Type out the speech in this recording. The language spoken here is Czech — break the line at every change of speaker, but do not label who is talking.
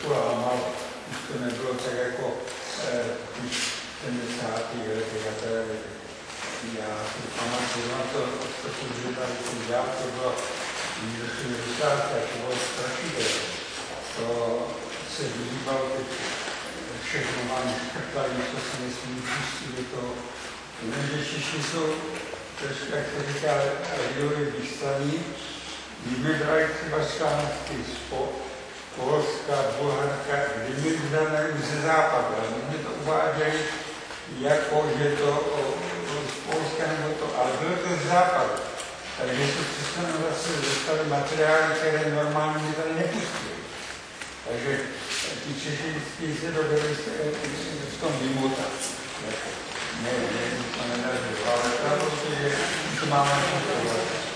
trošku lámal, už to nebylo tak jako v 70. letech a tady. Já si pamatuju na to, protože tady já to bylo do 70. to bylo strašidelné. To se vyhýbalo teď všechno mám škrtlaví, co se nesmí pustit do toho. Jenomže Češi jsou trošku, jak se říká, lidově vyslaní. My brali třeba články z Polska, Bulharska, kdy my uznáme ze západu. A my to uváděli jako, že to z Polska nebo to, ale bylo to z západu. Takže se přesně zase dostali materiály, které normálně tady nepustili. Takže ti Češi se dovedli v tom vymotat. Ne, to nedařilo, ale to, že to máme kontrolovat.